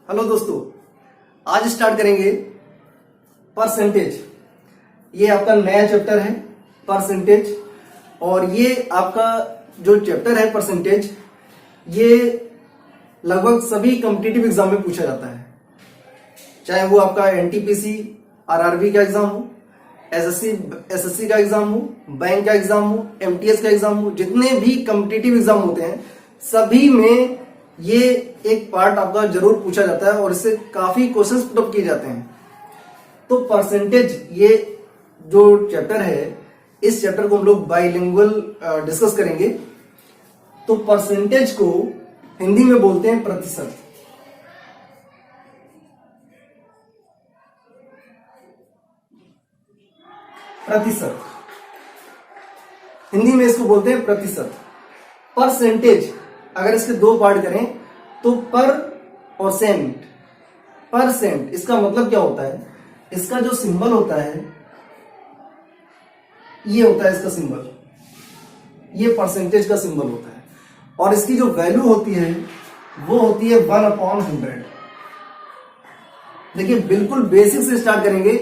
Hello दोस्तों, आज start करेंगे परसेंटेज। ये आपका नया चैप्टर है परसेंटेज, और ये आपका जो चैप्टर है परसेंटेज, ये लगभग सभी कॉम्पिटिटिव एग्जाम में पूछा जाता है। चाहे वो आपका एनटीपीसी आरआरबी का एग्जाम हो, एसएससी का एग्जाम हो, बैंक का एग्जाम हो, एमटीएस का एग्जाम हो, जितने भी कॉम्पिटिटिव एग्जाम होते हैं सभी में ये एक पार्ट आपका जरूर पूछा जाता है और इससे काफी क्वेश्चंस पुट अप किए जाते हैं। तो परसेंटेज ये जो चैप्टर है, इस चैप्टर को हम लोग बाइलिंगुअल डिस्कस करेंगे। तो परसेंटेज को हिंदी में बोलते हैं प्रतिशत। प्रतिशत हिंदी में इसको बोलते हैं प्रतिशत। परसेंटेज अगर इसके दो पार्ट करें तो पर और सेंट। परसेंट इसका मतलब क्या होता है, इसका जो सिंबल होता है ये होता है इसका सिंबल, ये परसेंटेज का सिंबल होता है, और इसकी जो वैल्यू होती है वो होती है 1/100। देखिए बिल्कुल बेसिक से स्टार्ट करेंगे,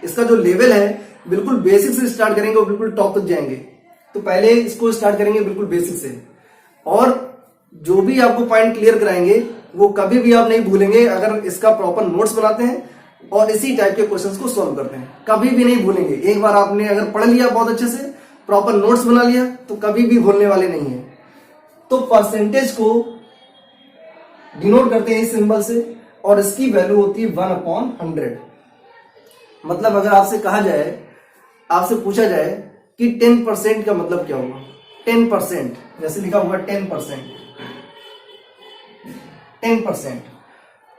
इसका जो लेवल है बिल्कुल बेसिक से स्टार्ट करेंगे और बिल्कुल टॉप तक जाएंगे। तो पहले इसको स्टार्ट करेंगे बिल्कुल बेसिक से, और जो भी आपको पॉइंट क्लियर कराएंगे वो कभी भी आप नहीं भूलेंगे अगर इसका प्रॉपर नोट्स बनाते हैं और इसी टाइप के क्वेश्चंस को सॉल्व करते हैं। कभी भी नहीं भूलेंगे। एक बार आपने अगर पढ़ लिया बहुत अच्छे से, प्रॉपर नोट्स बना लिया, तो कभी भी भूलने वाले नहीं है। तो परसेंटेज को डिनोट करते हैं इस सिंबल से, और इसकी वैल्यू होती है 1/100। मतलब अगर आपसे कहा जाए, आपसे पूछा जाए कि 10% का मतलब क्या होगा, 10%, जैसे लिखा होगा 10%, 10%,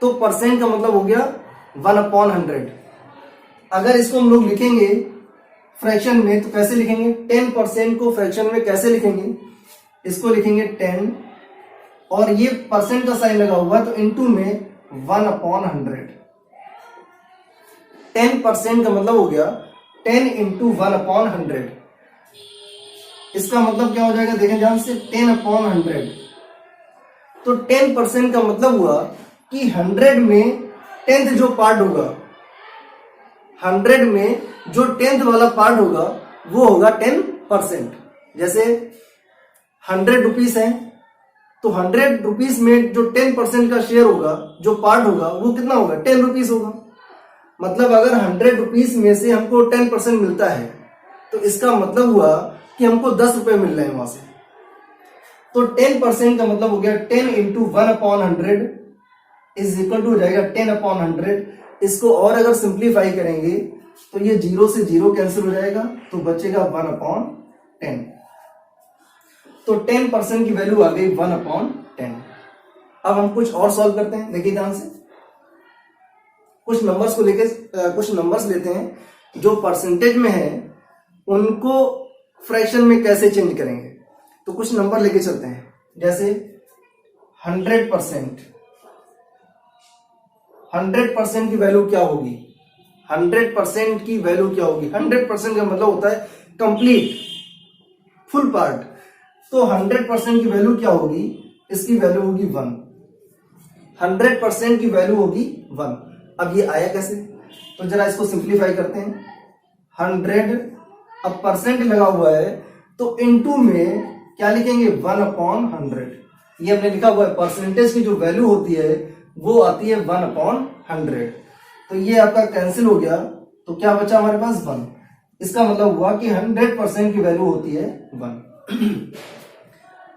तो परसेंट का मतलब हो गया 1/100। अगर इसको हम लोग लिखेंगे फ्रैक्शन में तो कैसे लिखेंगे, 10% को फ्रैक्शन में कैसे लिखेंगे, इसको लिखेंगे 10 और ये परसेंट का साइन लगा हुआ तो इनटू में 1/100। 10% का मतलब हो गया 10 इंटू 1/100। इसका मतलब क्या हो जाएगा, देखें ध्यान से, 10/100। तो 10% का मतलब हुआ कि 100 में 10th जो पार्ट होगा, 100 में जो 10th वाला पार्ट होगा वो होगा 10%। जैसे 100 रुपीस है तो 100 रुपीस में जो 10% का शेयर होगा, जो पार्ट होगा, वो कितना होगा, 10 रुपीस होगा। मतलब अगर 100 रुपीस में से हमको 10% मिलता है तो इसका मतलब हुआ कि हमको 10 रुपए मिल रहे हैं वहां से। तो 10% का मतलब हो गया 10 इंटू 1/100 इज इक्वल टू हो जाएगा 10/100। इसको और अगर सिंप्लीफाई करेंगे तो ये 0 से 0 कैंसिल हो जाएगा, तो बचेगा 1/10। तो 10% की वैल्यू आ गई 1/10। अब हम कुछ और सॉल्व करते हैं, देखिए ध्यान से। कुछ नंबर्स को लेके कुछ नंबर्स लेते हैं जो परसेंटेज में है, उनको फ्रैक्शन में कैसे चेंज करेंगे। तो कुछ नंबर लेके चलते हैं, जैसे 100%। 100% की वैल्यू क्या होगी, 100% की वैल्यू क्या होगी, 100% का मतलब होता है कंप्लीट, फुल पार्ट। तो 100% की वैल्यू क्या होगी, इसकी वैल्यू होगी 1। 100% की वैल्यू होगी 1। अब ये आया कैसे, तो जरा इसको सिंप्लीफाई करते हैं। 100, अब परसेंट लगा हुआ है तो इनटू में क्या लिखेंगे, 1/100। ये हमने लिखा हुआ है, परसेंटेज की जो वैल्यू होती है वो आती है 1/100। तो ये आपका कैंसिल हो गया, तो क्या बचा हमारे पास, 1। इसका मतलब हुआ कि 100% की वैल्यू होती है 1।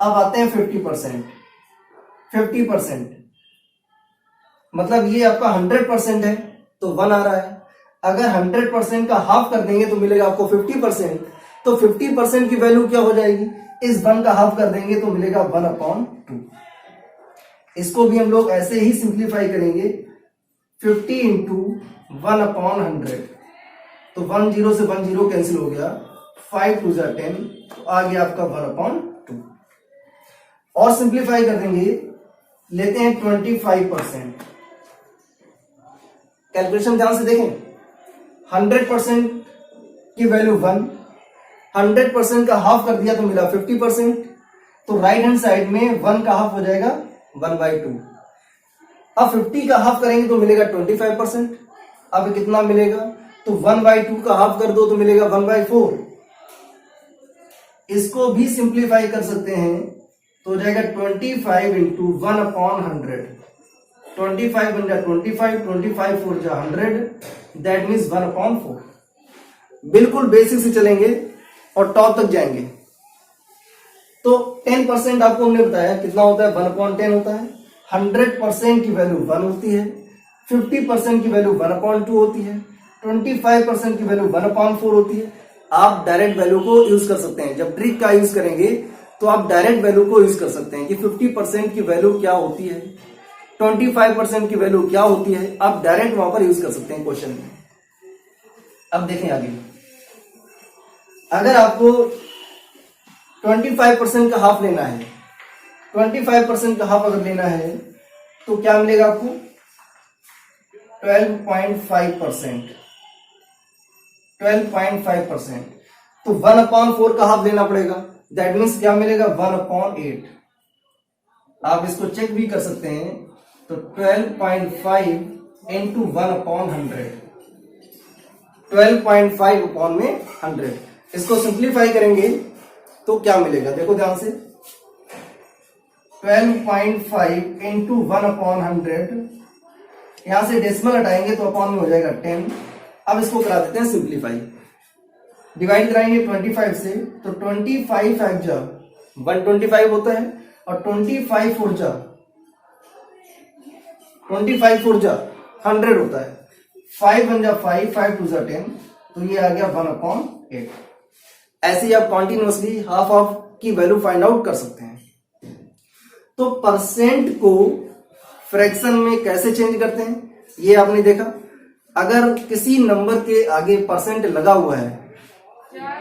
अब आते हैं 50%। 50% मतलब ये आपका 100% है तो 1 आ रहा है। अगर 100% का हाफ कर देंगे तो मिलेगा आपको 50%। तो 50% की वैल्यू क्या हो जाएगी, इस 1 का हाफ कर देंगे तो मिलेगा 1/2। इसको भी हम लोग ऐसे ही सिंप्लीफाई करेंगे, 50 इंटू 1/100। तो 1 0 से 1 0 कैंसिल हो गया, 5 2 10, तो आ गया आपका 1/2। और सिंप्लीफाई कर देंगे, लेते हैं 25%। कैलकुलेशन ध्यान से देखें, 100% की वैल्यू 1, 100% का हाफ कर दिया तो मिला 50%। तो राइट हैंड साइड में 1 का हाफ हो जाएगा 1/2। अब 50 का हाफ करेंगे तो मिलेगा 25%। अब कितना मिलेगा, तो 1/2 का हाफ कर दो तो मिलेगा 1/4। इसको भी सिंप्लीफाई कर सकते हैं तो हो जाएगा 25 इंटू 1/100। 25 बन जाए 25, 25 4 जा 100, दैट मीन्स 1/4। बिल्कुल बेसिक से चलेंगे और टॉप तक जाएंगे। तो 10% आपको हमने बताया कितना होता है, 1/10 होता है। 100% की वैल्यू 1 होती है, 50% की वैल्यू 1/2 होती है, 25% की वैल्यू 1/4 होती है। आप डायरेक्ट वैल्यू को यूज कर सकते हैं। जब ट्रिक का यूज करेंगे तो आप डायरेक्ट वैल्यू को यूज कर सकते हैं कि 50% की वैल्यू क्या होती है, 25% की वैल्यू क्या होती है, आप डायरेक्ट वहां पर यूज कर सकते हैं क्वेश्चन में। अब देखें आगे, अगर आपको 25% का हाफ लेना है, 25% का हाफ अगर लेना है तो क्या मिलेगा आपको, 12.5%। 12.5%, तो 1/4 का हाफ लेना पड़ेगा, दैट मीन्स क्या मिलेगा, 1/8। आप इसको चेक भी कर सकते हैं, तो 12.5 इंटू 1/100, 12.5 अपॉन में 100। इसको सिंप्लीफाई करेंगे तो क्या मिलेगा, देखो ध्यान से, 12.5 इंटू 1/100, यहां से डेसिमल हटाएंगे तो अपॉन में हो जाएगा 10। अब इसको करा देते हैं सिंप्लीफाई, डिवाइड कराएंगे 25 से, तो 25 5 जा 125 होता है, और 25 4 जा 100 होता है। 5 1 जा 5, 5 2 जा 10, तो ये आ गया 1/8। ऐसे ही आप कॉन्टिन्यूसली हाफ ऑफ की वैल्यू फाइंड आउट कर सकते हैं। तो परसेंट को फ्रैक्शन में कैसे चेंज करते हैं ये आपने देखा। अगर किसी नंबर के आगे परसेंट लगा हुआ है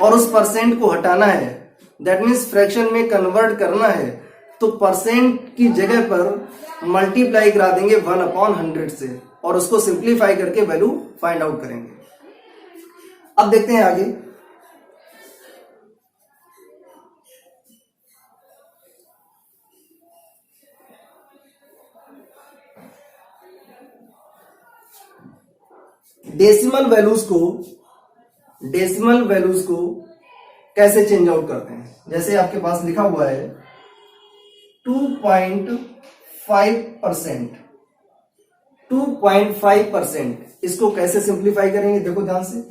और उस परसेंट को हटाना है, दैट मीन्स फ्रैक्शन में कन्वर्ट करना है, तो परसेंट की जगह पर मल्टीप्लाई करा देंगे 1/100 से और उसको सिंप्लीफाई करके वैल्यू फाइंड आउट करेंगे। अब देखते हैं आगे, डेसिमल वैल्यूज को कैसे चेंज आउट करते हैं। जैसे आपके पास लिखा हुआ है 2.5%, 2.5%, इसको कैसे सिंप्लीफाई करेंगे, देखो ध्यान से।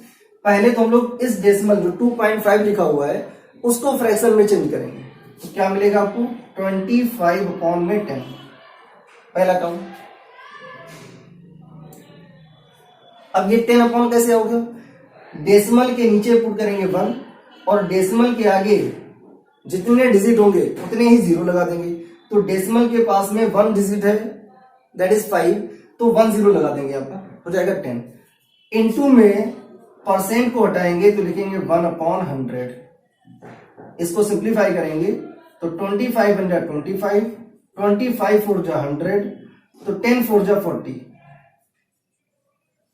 पहले तो हम लोग इस डेसिमल जो 2.5 लिखा हुआ है उसको फ्रैक्शन में चेंज करेंगे, तो क्या मिलेगा आपको, 25 अपॉन में 10, पहला काउंट। अब ये 10 अपॉन कैसे हो गया, डेसिमल के नीचे पुट करेंगे 1 और डेसिमल के आगे जितने डिजिट होंगे उतने ही 0 लगा देंगे। तो डेसिमल के पास में 1 डिजिट है, दैट इज 5, तो 1 0 लगा देंगे, आपका हो जाएगा 10। इनटू में परसेंट को हटाएंगे तो लिखेंगे 1/100। इसको सिंप्लीफाई करेंगे तो 25 बन जाए 25, 25 4 जा 100, तो 10 4 जा 40,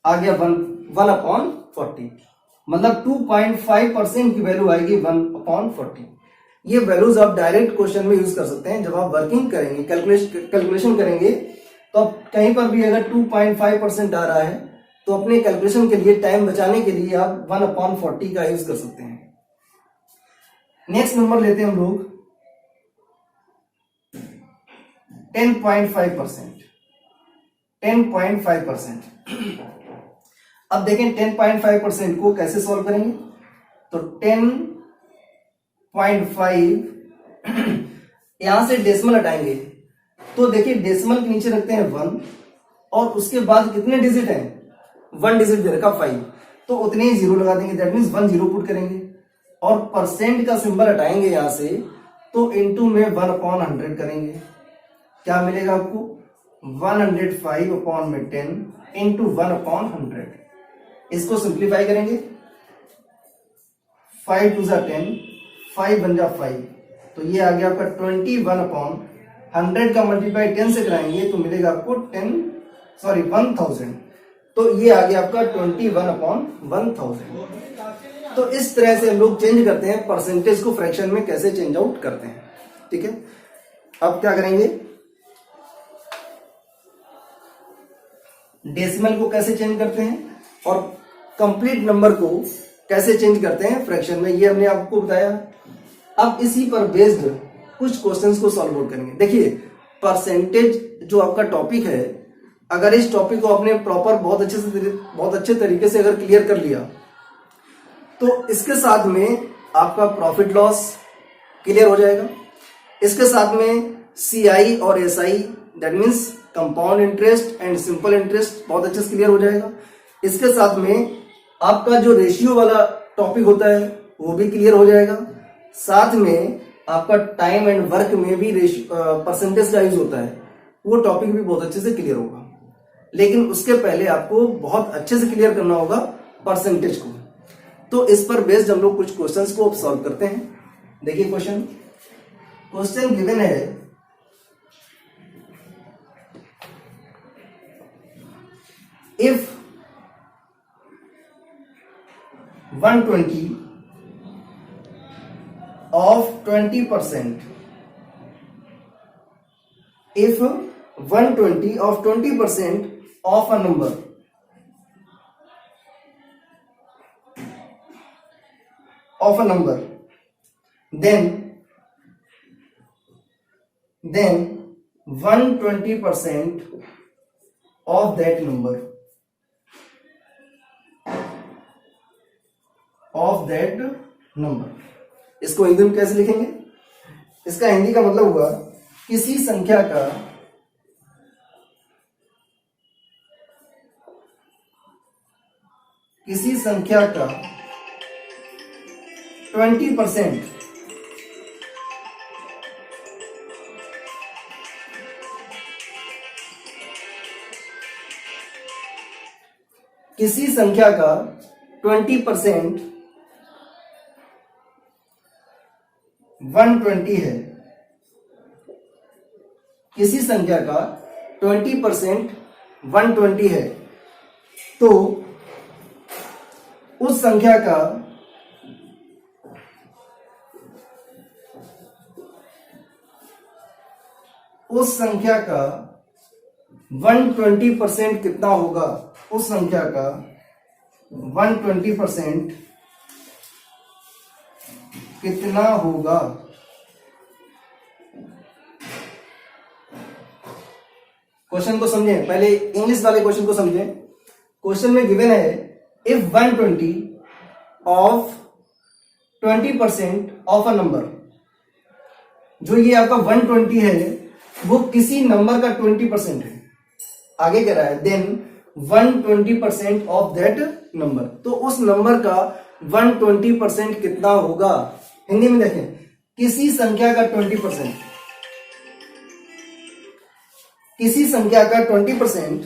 आ गया 1/40, मतलब 2.5% की वैल्यू आएगी 1/40। ये वैल्यूज आप डायरेक्ट क्वेश्चन में यूज कर सकते हैं। जब आप वर्किंग करेंगे, कैलकुलेशन करेंगे, तो आप कहीं पर भी अगर 2.5% आ रहा है तो अपने कैलकुलेशन के लिए, टाइम बचाने के लिए आप 1/40 का यूज कर सकते हैं। नेक्स्ट नंबर लेते हैं हम लोग 10.5%। 10.5%, अब देखें 10.5% को कैसे सॉल्व करेंगे, तो 10.5 यहां से डेसिमल हटाएंगे, तो देखिए डेसिमल के नीचे रखते हैं 1 और उसके बाद कितने डिजिट हैं, 1 डिजिट दे रखा 5, तो उतने ही 0 लगा देंगे, दैट मीन्स 1 0 पुट करेंगे और परसेंट का सिंबल हटाएंगे यहां से, तो इनटू में 1/100 करेंगे, क्या मिलेगा आपको, 105 अपॉन में 10 इंटू 1/100। इसको सिंप्लीफाई करेंगे, 5 2 जा 10, 5 बन जा 5, तो ये आ गया आपका 21/100 का मल्टीप्लाई 10 से कराएंगे तो मिलेगा आपको 1000, तो ये आ गया आपका 21/1000। तो इस तरह से हम लोग चेंज करते हैं परसेंटेज को, फ्रैक्शन में कैसे चेंज आउट करते हैं। ठीक है, अब क्या करेंगे, डेसिमल को कैसे चेंज करते हैं और कंप्लीट नंबर को कैसे चेंज करते हैं फ्रैक्शन में, ये हमने आपको बताया। अब इसी पर बेस्ड कुछ क्वेश्चंस को सॉल्व आउट करेंगे। देखिए परसेंटेज जो आपका टॉपिक है, अगर इस टॉपिक को आपने प्रॉपर बहुत अच्छे तरीके से अगर क्लियर कर लिया तो इसके साथ में आपका प्रॉफिट लॉस क्लियर हो जाएगा। इसके साथ में CI और SI that means compound interest and simple interest बहुत अच्छे से क्लियर हो जाएगा। इसके साथ में आपका जो रेशियो वाला टॉपिक होता है वो भी क्लियर हो जाएगा। साथ में आपका टाइम एंड वर्क में भी परसेंटेज का यूज होता है, वो टॉपिक भी बहुत अच्छे से क्लियर होगा। लेकिन उसके पहले आपको बहुत अच्छे से क्लियर करना होगा परसेंटेज को। तो इस पर बेस्ड हम लोग कुछ क्वेश्चंस को सॉल्व करते हैं। देखिए क्वेश्चन गिवन है if 120 of 20%, if 120 of 20% of a number then 120% of that number इसको हिंदी में कैसे लिखेंगे? इसका हिंदी का मतलब हुआ किसी संख्या का किसी संख्या का 20% किसी संख्या का 20% 120 है, किसी संख्या का 20% 120 है, तो उस संख्या का उस संख्या का 120% कितना होगा? उस संख्या का 120% कितना होगा? क्वेश्चन को समझें, पहले इंग्लिश वाले क्वेश्चन को समझें। क्वेश्चन में गिवन है if 120 of 20% of a number, जो ये आपका 120 है वो किसी नंबर का 20% है। आगे कह रहा है देन 120% ऑफ दैट नंबर, तो उस नंबर का 120% कितना होगा? हिंदी में देखें, किसी संख्या का 20%, किसी संख्या का 20%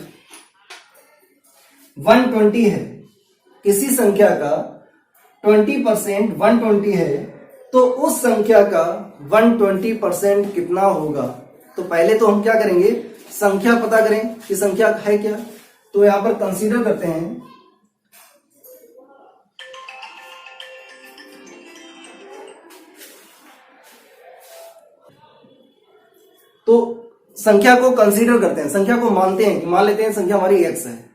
120 है, किसी संख्या का 20% 120 है, तो उस संख्या का 120% कितना होगा? तो पहले तो हम क्या करेंगे, संख्या पता करें कि संख्या है क्या। तो यहां पर कंसीडर करते हैं तो संख्या को कंसीडर करते हैं, संख्या को मानते हैं कि मान लेते हैं संख्या हमारी x है।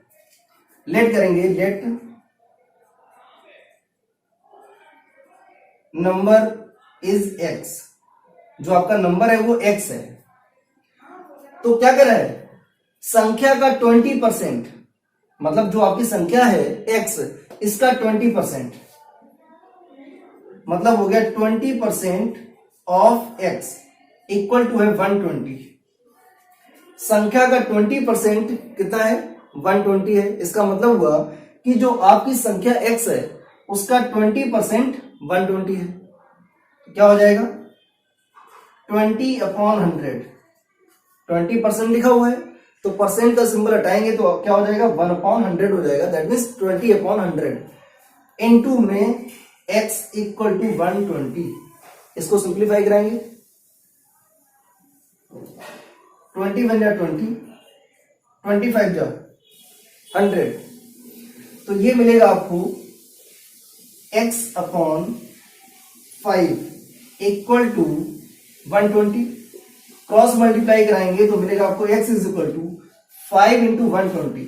लेट करेंगे, लेट नंबर इज x, जो आपका नंबर है वो x है। तो क्या कर रहा है, संख्या का 20%, मतलब जो आपकी संख्या है x, इसका 20%, मतलब हो गया 20% ऑफ x इक्वल टू है 120। संख्या का 20% कितना है? 120 है। इसका मतलब हुआ कि जो आपकी संख्या x है उसका 20% 120 है। क्या हो जाएगा? 20/100, 20% लिखा हुआ है तो परसेंट का सिंबल हटाएंगे तो क्या हो जाएगा? 1/100 हो जाएगा। दैट मीन्स 20/100 इनटू में x इक्वल टू 120। इसको सिंप्लीफाई कराएंगे, 20 बन जाए 20, 25 जा 100, तो ये मिलेगा आपको x/5 equal to 120। Cross multiply कराएंगे तो मिलेगा आपको x is equal to 5 into 120,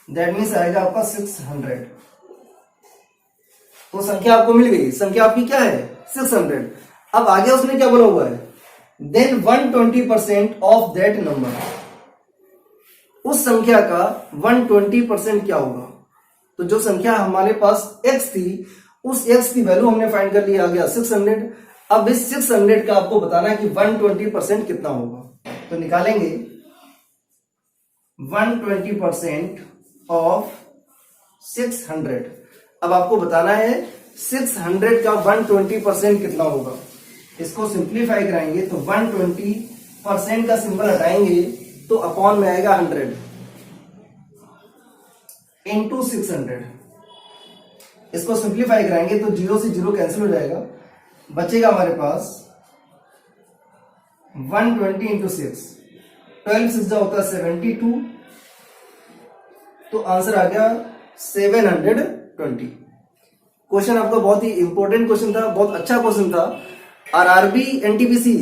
that means आएगा आपका 600। तो संख्या आपको मिल गई, संख्या आपकी क्या है 600। अब आगे उसने क्या बोला हुआ है, देन 120% ऑफ दैट नंबर, उस संख्या का 120% क्या होगा। तो जो संख्या हमारे पास x थी, उस x की वैल्यू हमने फाइंड कर लिया, आ गया 600। अब इस 600 का आपको बताना है कि 120% कितना होगा। तो निकालेंगे 120% ऑफ 600। अब आपको बताना है 600 का 120% कितना होगा। इसको सिंप्लीफाई कराएंगे तो 120% का सिंबल हटाएंगे तो अपॉन में आएगा 100 इंटू 600। इसको सिंप्लीफाई कराएंगे तो 0 से 0 कैंसिल हो जाएगा, बचेगा हमारे पास 120 इंटू 6, 12 6 होता है 72, तो आंसर आ गया 720। क्वेश्चन आपका बहुत ही इंपॉर्टेंट क्वेश्चन था, बहुत अच्छा क्वेश्चन था। आरआरबी एनटीपीसी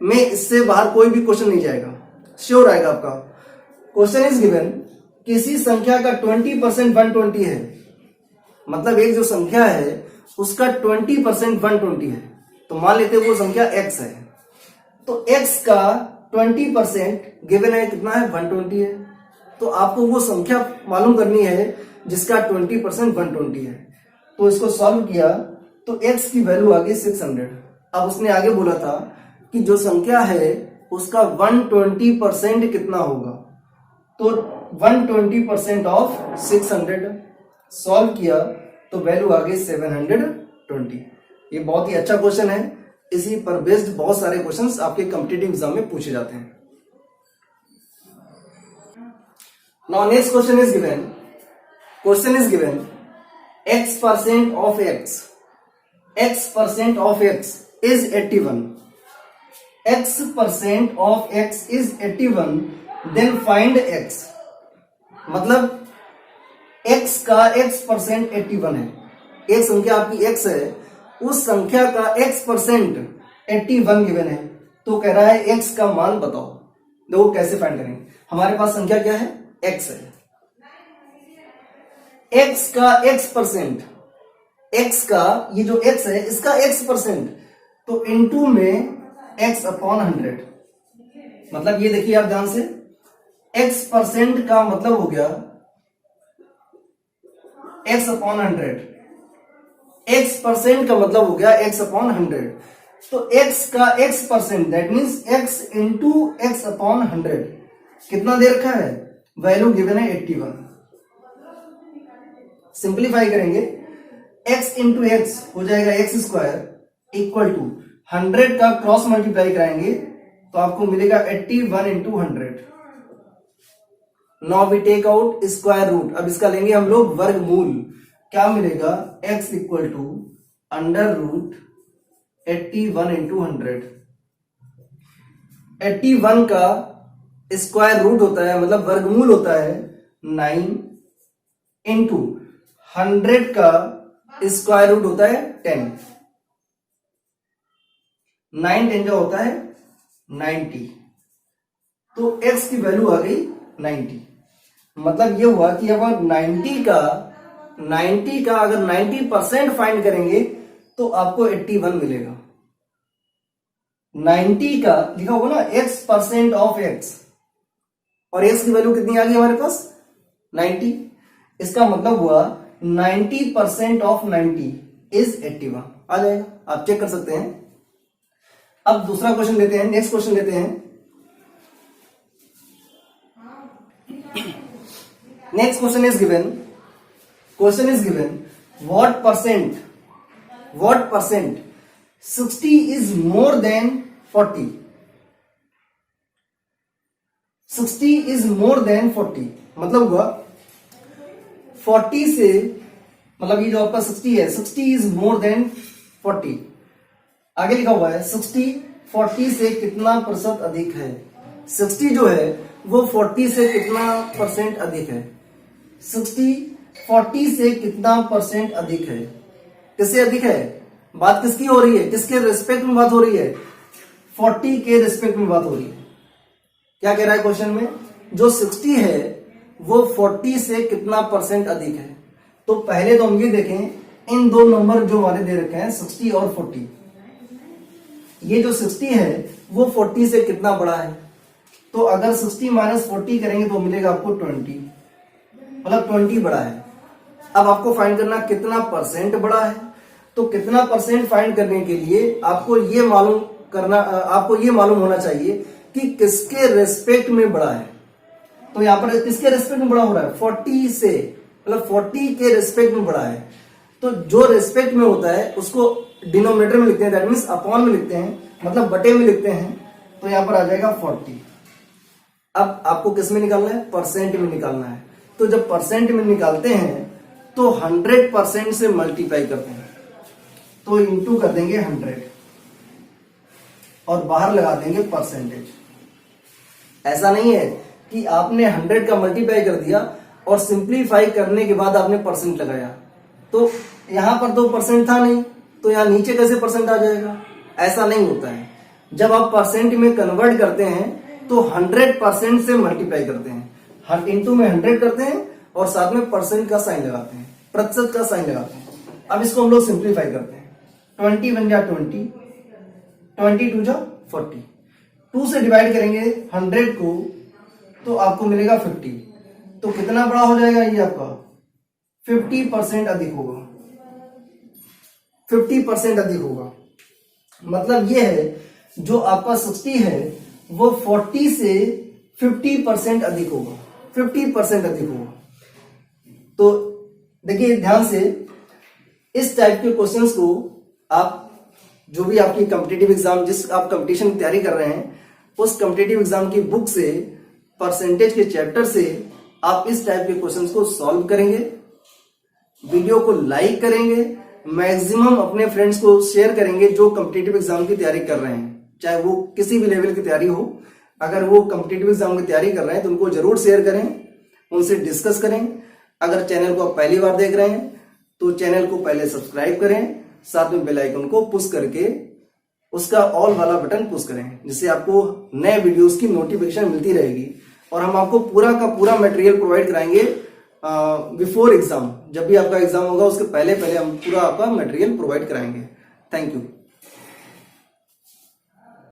में इससे बाहर कोई भी क्वेश्चन नहीं जाएगा, श्योर आएगा आपका। क्वेश्चन इज गिवन, किसी संख्या का 20% 120 है, मतलब एक जो संख्या है उसका 20% 120 है। तो मान लेते हैं वो संख्या x है, तो x का 20% गिवन है कितना है 120 है। तो आपको वो संख्या मालूम करनी है जिसका 20% 120 है। तो इसको सॉल्व किया तो x की वैल्यू आ गई 600। अब उसने आगे बोला था कि जो संख्या है उसका 120% कितना होगा, तो 120% ऑफ 600 सॉल्व किया तो वैल्यू आ गई 720। ये बहुत ही अच्छा क्वेश्चन है, इसी पर बेस्ड बहुत सारे क्वेश्चंस आपके कॉम्पिटिटिव एग्जाम में पूछे जाते हैं। Now next question is given, question is given x% of x, x% of x is 81, x% of x is 81, then find x। मतलब x का x% 81 है, एक संख्या आपकी x है, उस संख्या का x% 81 गिवन है, तो कह रहा है x का मान बताओ। देखो कैसे फाइंड करेंगे, हमारे पास संख्या क्या है x है, x का x%, x का ये जो x है इसका x%, तो इनटू में x अपॉन 100। मतलब ये देखिए आप ध्यान से, x% का मतलब हो गया x अपॉन 100, x% का मतलब हो गया x अपॉन 100। तो x का x% that means x into x upon 100 कितना दे रखा है, वैल्यू गिवन है 81। सिंप्लीफाई करेंगे x इंटू एक्स हो जाएगा x स्क्वायर इक्वल टू 100 का क्रॉस मल्टीप्लाई कराएंगे तो आपको मिलेगा 81 into 100। Now we take out square root, अब इसका लेंगे हम लोग वर्गमूल, क्या मिलेगा x equal to under root 81 into 100। 81 का स्क्वायर रूट होता है मतलब वर्गमूल होता है 9 इंटू 100 का स्क्वायर रूट होता है 10, 9 10 जो होता है 90, तो x की वैल्यू आ गई 90। मतलब ये हुआ कि अगर 90 का अगर 90% फाइंड करेंगे तो आपको 81 मिलेगा। 90 का लिखा होगा ना x% ऑफ x, और x की वैल्यू कितनी आ गई हमारे पास 90। इसका मतलब हुआ 90% ऑफ 90 इज 81 आ जाएगा, आप चेक कर सकते हैं। अब दूसरा क्वेश्चन लेते हैं, नेक्स्ट क्वेश्चन लेते हैं। Next question is given what percent 60 is more than 40, 60 is more than 40 मतलब हुआ 40 से, मतलब ये जो आपका 60 है 60 इज मोर देन 40, आगे लिखा हुआ है 60 40 से कितना प्रतिशत अधिक है। 60 जो है वो 40 से कितना परसेंट अधिक है, 60 40 से कितना परसेंट अधिक है, किससे अधिक है, बात किसकी हो रही है, किसके रिस्पेक्ट में बात हो रही है, 40 के रिस्पेक्ट में बात हो रही है। क्या कह रहा है क्वेश्चन में, जो 60 है वो 40 से कितना परसेंट अधिक है। तो पहले तो हम ये देखें, इन दो नंबर जो वाले दे रखे हैं 60 और 40, ये जो 60 है वो 40 से कितना बड़ा है। तो अगर 60 माइनस 40 करेंगे तो मिलेगा आपको 20, मतलब 20 बड़ा है। अब आपको फाइंड करना कितना परसेंट बड़ा है। तो कितना परसेंट फाइंड करने के लिए आपको ये मालूम होना चाहिए कि किसके रेस्पेक्ट में बड़ा है। तो यहाँ पर किसके रेस्पेक्ट में बड़ा हो रहा है, 40 से, मतलब 40 के रेस्पेक्ट में बड़ा है। तो जो रेस्पेक्ट में होता है उसको डिनोमिनेटर में लिखते हैं, दैट मीन्स अपॉन में लिखते हैं, मतलब बटे में लिखते हैं। तो यहाँ पर आ जाएगा 40। अब आपको किस में निकालना है, परसेंट में निकालना है। तो जब परसेंट में निकालते हैं तो 100% से मल्टीप्लाई करते हैं, तो इंटू कर देंगे 100 और बाहर लगा देंगे परसेंटेज। ऐसा नहीं है कि आपने 100 का मल्टीप्लाई कर दिया और सिंप्लीफाई करने के बाद आपने परसेंट लगाया, तो यहां पर तो परसेंट था नहीं, तो यहां नीचे कैसे परसेंट आ जाएगा। ऐसा नहीं होता है। जब आप परसेंट में कन्वर्ट करते हैं तो 100% से मल्टीप्लाई करते हैं, इंटू में 100 करते हैं और साथ में परसेंट का साइन लगाते हैं, प्रतिशत का साइन लगाते हैं। अब इसको हम लोग सिंप्लीफाई करते हैं। 20 बन जा 20, 22 जा 40, 2 से डिवाइड करेंगे 100 को तो आपको मिलेगा 50। तो कितना बड़ा हो जाएगा ये आपका, 50% अधिक होगा, 50% अधिक होगा। मतलब ये है जो आपका 60 है वो 40 से 50% अधिक होगा, 50% अधिक होगा। तो देखिए ध्यान से, इस टाइप के क्वेश्चंस को आप जो भी आपकी कॉम्पिटिटिव एग्जाम, जिस आप कंपटीशन की तैयारी कर रहे हैं, उस कॉम्पिटिटिव एग्जाम की बुक से, परसेंटेज के चैप्टर से आप इस टाइप के क्वेश्चंस को सॉल्व करेंगे। वीडियो को लाइक करेंगे, मैक्सिमम अपने फ्रेंड्स को शेयर करेंगे जो कॉम्पिटिटिव एग्जाम की तैयारी कर रहे हैं, चाहे वो किसी भी लेवल की तैयारी हो। अगर वो कॉम्पिटिटिव एग्जाम की तैयारी कर रहे हैं तो उनको जरूर शेयर करें, उनसे डिस्कस करें। अगर चैनल को आप पहली बार देख रहे हैं तो चैनल को पहले सब्सक्राइब करें, साथ में बेल आइकन को पुश करके उसका ऑल वाला बटन पुश करें, जिससे आपको नए वीडियोस की नोटिफिकेशन मिलती रहेगी। और हम आपको पूरा का पूरा मटेरियल प्रोवाइड कराएंगे बिफोर एग्जाम। जब भी आपका एग्जाम होगा उसके पहले हम पूरा आपका मटेरियल प्रोवाइड कराएंगे। Thank you.